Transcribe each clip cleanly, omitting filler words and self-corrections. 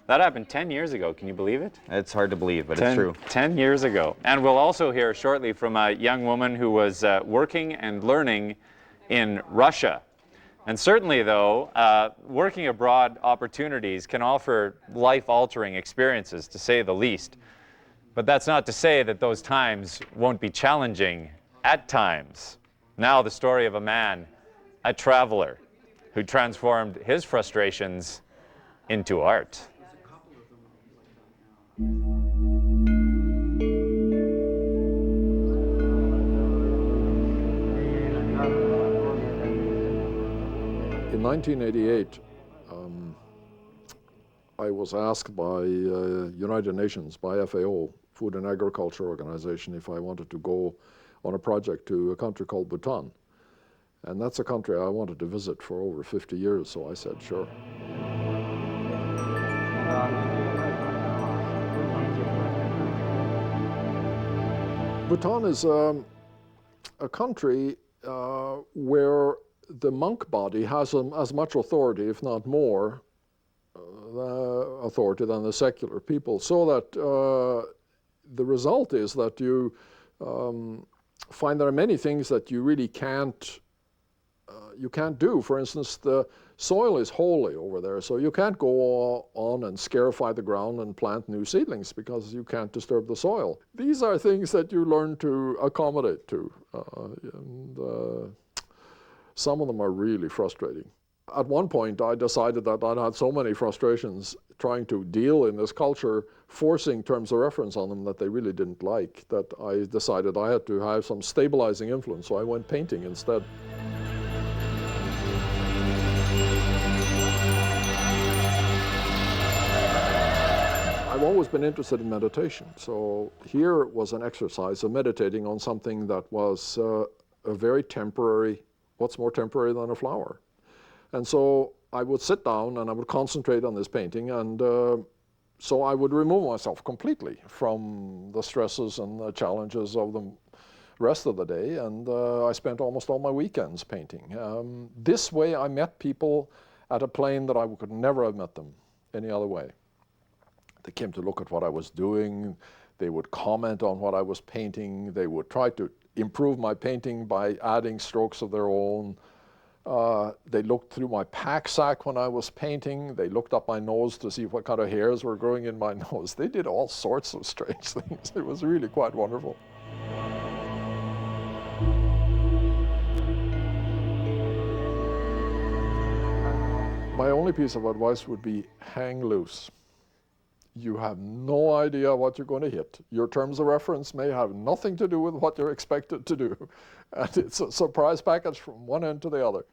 That happened 10 years ago. Can you believe it? It's hard to believe, but it's true. 10 years ago. And we'll also hear shortly from a young woman who was working and learning in Russia. And certainly, though, working abroad opportunities can offer life-altering experiences, to say the least. But that's not to say that those times won't be challenging at times. Now the story of a man, a traveler, who transformed his frustrations into art. In 1988, I was asked by United Nations, by FAO, Food and Agriculture Organization, if I wanted to go on a project to a country called Bhutan. And that's a country I wanted to visit for over 50 years, so I said, sure. Bhutan is a country where the monk body has as much authority, if not more, authority than the secular people, so that the result is that you find there are many things that you really can't do. For instance, the soil is holy over there, so you can't go on and scarify the ground and plant new seedlings because you can't disturb the soil. These are things that you learn to accommodate to, and some of them are really frustrating. At one point, I decided that I had so many frustrations trying to deal in this culture, forcing terms of reference on them that they really didn't like, that I decided I had to have some stabilizing influence, so I went painting instead. I've always been interested in meditation, so here was an exercise of meditating on something that was a very temporary, what's more temporary than a flower? And so I would sit down and I would concentrate on this painting, and so I would remove myself completely from the stresses and the challenges of the rest of the day, and I spent almost all my weekends painting. This way I met people at a plane that I could never have met them any other way. They came to look at what I was doing, they would comment on what I was painting, they would try to improve my painting by adding strokes of their own. They looked through my pack sack when I was painting. They looked up my nose to see what kind of hairs were growing in my nose. They did all sorts of strange things. It was really quite wonderful. My only piece of advice would be hang loose. You have no idea what you're going to hit. Your terms of reference may have nothing to do with what you're expected to do. And it's a surprise package from one end to the other.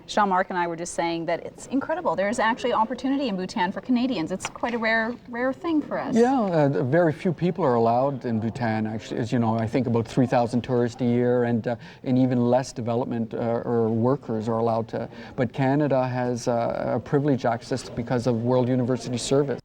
Jean-Marc and I were just saying that it's incredible. There's actually opportunity in Bhutan for Canadians. It's quite a rare thing for us. Yeah, very few people are allowed in Bhutan, actually. As you know, I think about 3,000 tourists a year, and even less development or workers are allowed to. But Canada has a privileged access because of World University Service.